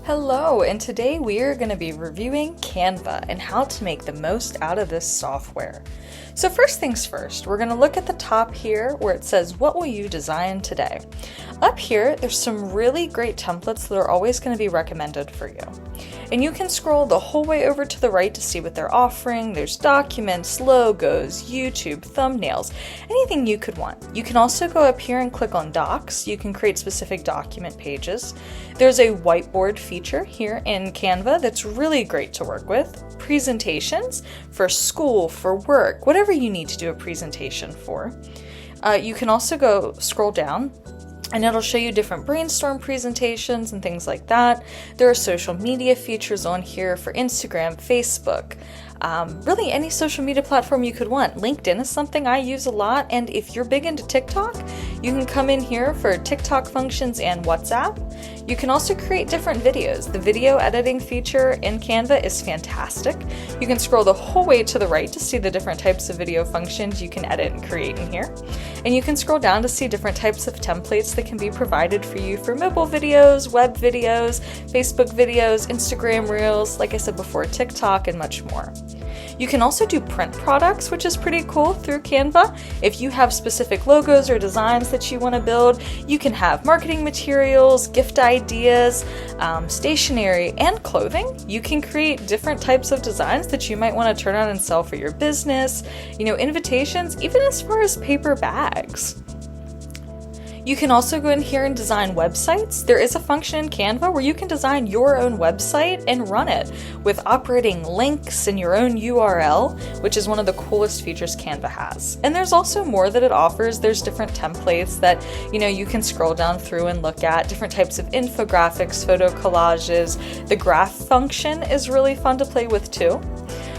Hello, and today we are going to be reviewing Canva and how to make the most out of this software. So first things first, we're going to look at the top here where it says, what will you design today? Up here, there's some really great templates that are always going to be recommended for you. And you can scroll the whole way over to the right to see what they're offering. There's documents, logos, YouTube, thumbnails, anything you could want. You can also go up here and click on docs. You can create specific document pages. There's a whiteboard feature here in Canva that's really great to work with. Presentations for school, for work, whatever you need to do a presentation for. You can also scroll down and it'll show you different brainstorm presentations and things like that. There are social media features on here for Instagram, Facebook, really any social media platform you could want. LinkedIn is something I use a lot, and if you're big into TikTok, you can come in here for TikTok functions and WhatsApp. You can also create different videos. The video editing feature in Canva is fantastic. You can scroll the whole way to the right to see the different types of video functions you can edit and create in here. And you can scroll down to see different types of templates that can be provided for you for mobile videos, web videos, Facebook videos, Instagram Reels, like I said before, TikTok, and much more. You can also do print products, which is pretty cool through Canva. If you have specific logos or designs that you want to build, you can have marketing materials, gift ideas, stationery, and clothing. You can create different types of designs that you might want to turn on and sell for your business, invitations, even as far as paper bags. You can also go in here and design websites. There is a function in Canva where you can design your own website and run it with operating links and your own URL, which is one of the coolest features Canva has. And there's also more that it offers. There's different templates that, you can scroll down through and look at, different types of infographics, photo collages. The graph function is really fun to play with too.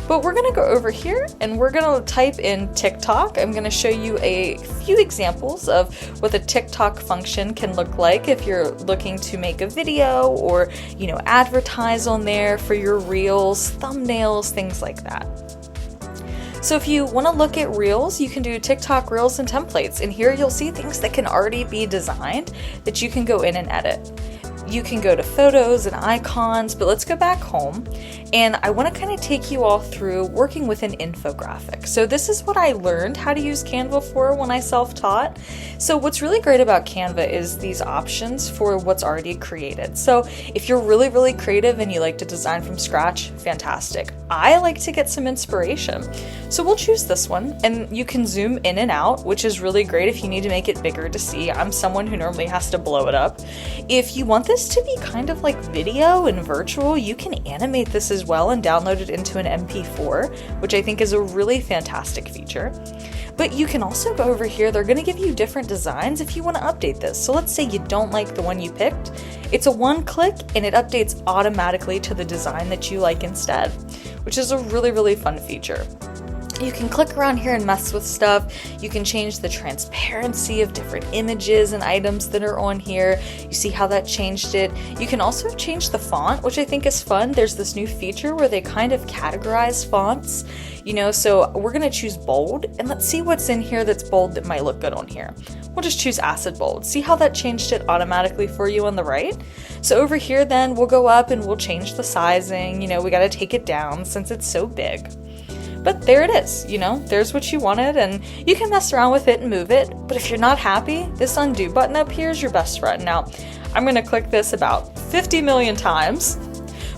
But we're gonna go over here and we're gonna type in TikTok. I'm gonna show you a few examples of what the TikTok function can look like if you're looking to make a video or, advertise on there for your reels, thumbnails, things like that. So if you want to look at Reels, you can do TikTok Reels and templates. And here you'll see things that can already be designed that you can go in and edit. You can go to photos and icons, but let's go back home. And I want to kind of take you all through working with an infographic. So this is what I learned how to use Canva for when I self-taught. So what's really great about Canva is these options for what's already created. So if you're really, really creative and you like to design from scratch, fantastic. I like to get some inspiration. So we'll choose this one, and you can zoom in and out, which is really great if you need to make it bigger to see. I'm someone who normally has to blow it up. If you want this to be kind of like video and virtual, you can animate this as well and download it into an MP4, which I think is a really fantastic feature. But you can also go over here. They're going to give you different designs if you want to update this. So let's say you don't like the one you picked. It's a one click and it updates automatically to the design that you like instead, which is a really, really fun feature. You can click around here and mess with stuff. You can change the transparency of different images and items that are on here. You see how that changed it. You can also change the font, which I think is fun. There's this new feature where they kind of categorize fonts, so we're gonna choose bold, and let's see what's in here that's bold that might look good on here. We'll just choose acid bold. See how that changed it automatically for you on the right? So over here then we'll go up and we'll change the sizing. We gotta take it down since it's so big. But there it is, there's what you wanted, and you can mess around with it and move it. But if you're not happy, this undo button up here is your best friend. Now, I'm gonna click this about 50 million times,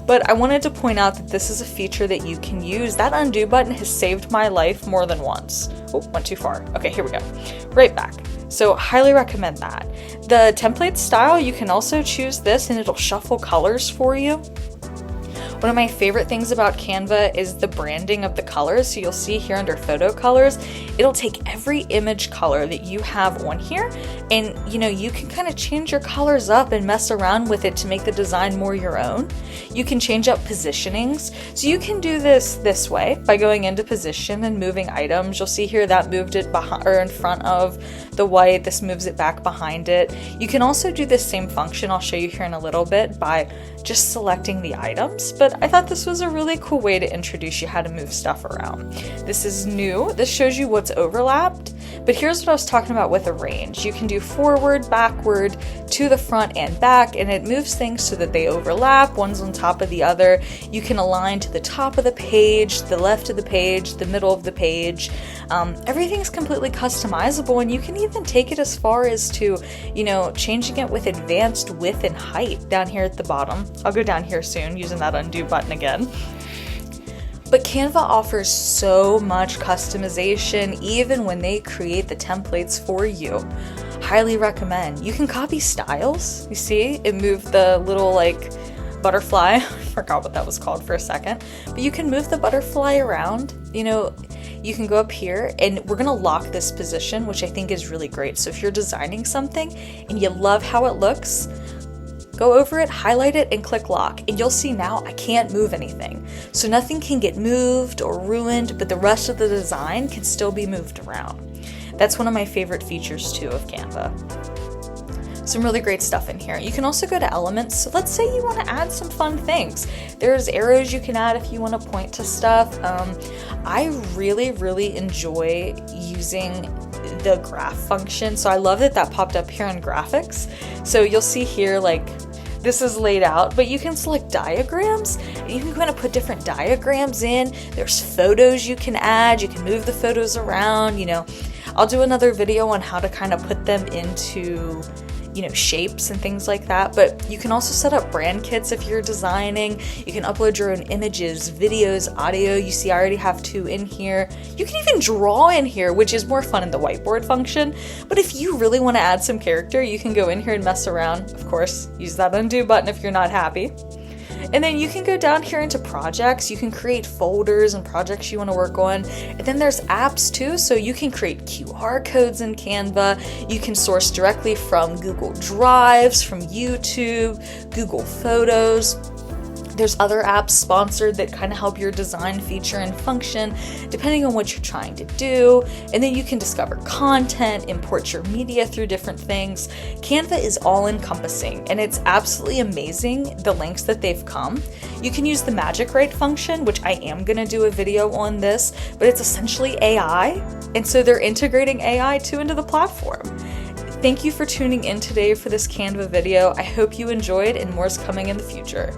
but I wanted to point out that this is a feature that you can use. That undo button has saved my life more than once. Oh, went too far. Okay, here we go. Right back. So highly recommend that. The template style, you can also choose this and it'll shuffle colors for you. One of my favorite things about Canva is the branding of the colors. So you'll see here under photo colors, it'll take every image color that you have on here, and you can kind of change your colors up and mess around with it to make the design more your own. You can change up positionings. So you can do this way by going into position and moving items. You'll see here that moved it behind or in front of the white, this moves it back behind it. You can also do this same function, I'll show you here in a little bit, by just selecting the items, but I thought this was a really cool way to introduce you how to move stuff around. This is new, this shows you what's overlapped, but here's what I was talking about with arrange. You can do forward, backward, to the front and back, and it moves things so that they overlap, one's on top of the other. You can align to the top of the page, the left of the page, the middle of the page. Everything's completely customizable, and you can even take it as far as to, you know, changing it with advanced width and height down here at the bottom. I'll go down here soon using that undo button again. But Canva offers so much customization even when they create the templates for you. Highly recommend. You can copy styles. You see, it moved the little like butterfly. I forgot what that was called for a second. But you can move the butterfly around. You know, you can go up here and we're gonna lock this position, which I think is really great. So if you're designing something and you love how it looks, go over it, highlight it, and click lock, and you'll see now I can't move anything. So nothing can get moved or ruined, but the rest of the design can still be moved around. That's one of my favorite features too of Canva. Some really great stuff in here. You can also go to elements. So let's say you want to add some fun things. There's arrows you can add if you want to point to stuff. I really enjoy using the graph function. So I love that that popped up here on graphics. So you'll see here, like, this is laid out, but you can select diagrams and you can kind of put different diagrams in. There's photos you can add. You can move the photos around. You know, I'll do another video on how to kind of put them into, you know, shapes and things like that. But you can also set up brand kits if you're designing. You can upload your own images, videos, audio. You see I already have 2 in here. You can even draw in here, which is more fun in the whiteboard function. But if you really want to add some character, you can go in here and mess around. Of course, use that undo button if you're not happy. And then you can go down here into projects. You can create folders and projects you want to work on. And then there's apps too, so you can create QR codes in Canva. You can source directly from Google Drives, from YouTube, Google Photos. There's other apps sponsored that kind of help your design feature and function depending on what you're trying to do. And then you can discover content, import your media through different things. Canva is all encompassing and it's absolutely amazing the lengths that they've come. You can use the magic write function, which I am going to do a video on this, but it's essentially AI. And so they're integrating AI too into the platform. Thank you for tuning in today for this Canva video. I hope you enjoyed and more is coming in the future.